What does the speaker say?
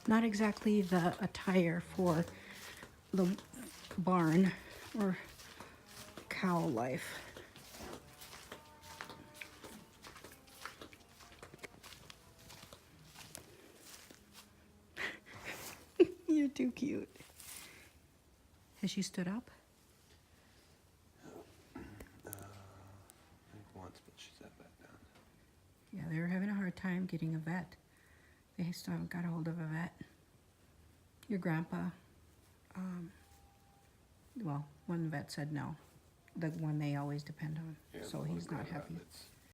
not exactly the attire for the barn or cow life. You're too cute. Has she stood up? I think once, but she's at back down. Yeah, they were having a hard time getting a vet. They still haven't got a hold of a vet. Your grandpa, well, one vet said no. The one they always depend on. Yeah, So the one he's not Grand happy. Rapids.